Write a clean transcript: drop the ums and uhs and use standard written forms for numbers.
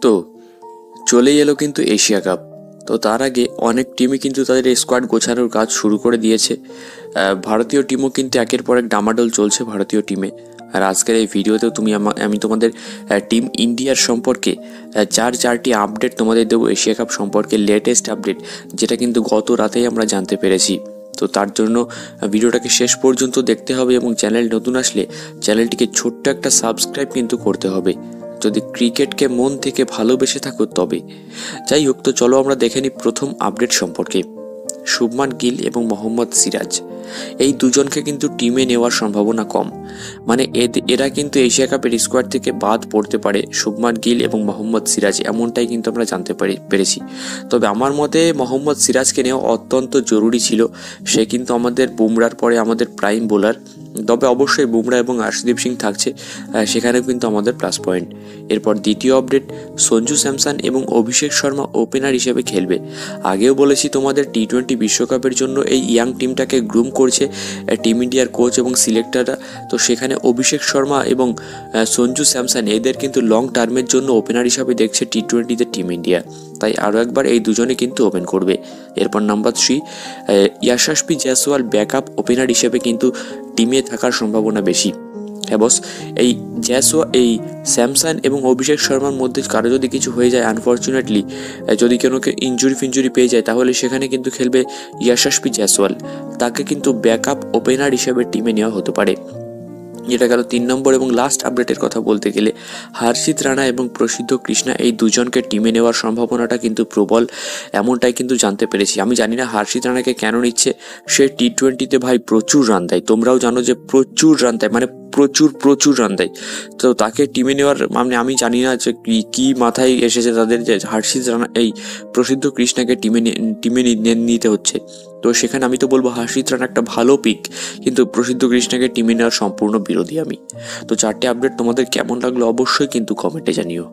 তো চলেই এলো কিন্তু এশিয়া কাপ। তো তার আগে অনেক টিমই কিন্তু তাদের স্কোয়াড গোছানোর কাজ শুরু করে দিয়েছে। ভারতীয় টিমও কিন্তু একের পর এক ডামাডোল চলছে ভারতীয় টিমে। আর আজকের এই ভিডিওতেও আমি তোমাদের টিম ইন্ডিয়ার সম্পর্কে চারটি আপডেট তোমাদের দেবো, এশিয়া কাপ সম্পর্কে লেটেস্ট আপডেট, যেটা কিন্তু গত রাতেই আমরা জানতে পেরেছি। তো তার জন্য ভিডিওটাকে শেষ পর্যন্ত দেখতে হবে এবং চ্যানেল নতুন আসলে চ্যানেলটিকে ছোট্ট একটা সাবস্ক্রাইব কিন্তু করতে হবে, যদি ক্রিকেটকে মন থেকে ভালোবেসে থাকো তবে। যাই হোক, তো চলো আমরা দেখে নিই প্রথম আপডেট সম্পর্কে। শুভমান গিল এবং মোহাম্মদ সিরাজ, এই দুজনকে কিন্তু টিমে নেওয়ার সম্ভাবনা কম। মানে এরা কিন্তু এশিয়া কাপের স্কোয়াড থেকে বাদ পড়তে পারে, শুভমান গিল এবং মোহাম্মদ সিরাজ, এমনটাই কিন্তু আমরা জানতে পেরেছি। তবে আমার মতে মোহাম্মদ সিরাজকে নেওয়া অত্যন্ত জরুরি ছিল। সে কিন্তু আমাদের বুমরার পরে আমাদের প্রাইম বোলার। তবে অবশ্যই বুমরা এবং আর্শদীপ সিং থাকছে, সেখানেও কিন্তু আমাদের প্লাস পয়েন্ট। এরপর দ্বিতীয় আপডেট, সঞ্জু স্যামসন এবং অভিষেক শর্মা ওপেনার হিসেবে খেলবে। আগেও বলেছি তোমাদের টি-20 বিশ্বকাপের জন্য এই ইয়াং টিমটাকে গ্রুম করছে টিম ইন্ডিয়ার কোচ এবং সিলেক্টররা। তো সেখানে অভিষেক শর্মা এবং সঞ্জু স্যামসন এদের কিন্তু লং টার্মের জন্য ওপেনার হিসাবে দেখছে টি-20তে টিম ইন্ডিয়া। তাই আরও একবার এই দুজনে কিন্তু ওপেন করবে। এরপর নাম্বার 3, ইয়াশাসপি জয়সওয়াল ব্যাকআপ ওপেনার হিসেবে কিন্তু টিমে থাকার সম্ভাবনা বেশি। হ্যাঁ বস, এই এই স্যামসন এবং অভিষেক শর্মার মধ্যে কারো যদি কিছু হয়ে যায়, আনফর্চুনেটলি যদি কেউ ইঞ্জুরি পেয়ে যায়, তাহলে সেখানে কিন্তু খেলবে ইয়াশাসপি জয়সওয়াল। তাকে কিন্তু ব্যাকআপ ওপেনার হিসেবে টিমে নেওয়া হতে পারে। যেটা গেল 3 নম্বর এবং লাস্ট আপডেটের কথা বলতে গেলে, হর্ষিত রানা এবং প্রসিদ্ধ কৃষ্ণা এই দুজনকে টিমে নেওয়ার সম্ভাবনাটা কিন্তু প্রবল, এমনটাই কিন্তু জানতে পেরেছি। আমি জানি না হর্ষিত রানাকে কেন নিচ্ছে, সে টি-20তে ভাই প্রচুর রান দেয়, তোমরাও জানো যে প্রচুর রান দেয়, মানে প্রচুর রান দেয়। তো তাকে টিমে নেওয়ার মানে আমি জানি না যে কি মাথায় এসেছে তাদের, যে হর্ষিত রানা এই প্রসিদ্ধ কৃষ্ণাকে টিমে নিতে হচ্ছে। তো সেখানে আমি তো বলবো হর্ষিত রানা একটা ভালো পিক, কিন্তু প্রসিদ্ধ কৃষ্ণাকে টিমে নেওয়ার সম্পূর্ণ বিরোধী আমি। তো 4টে আপডেট তোমাদের কেমন লাগলো অবশ্যই কিন্তু কমেন্টে জানিও।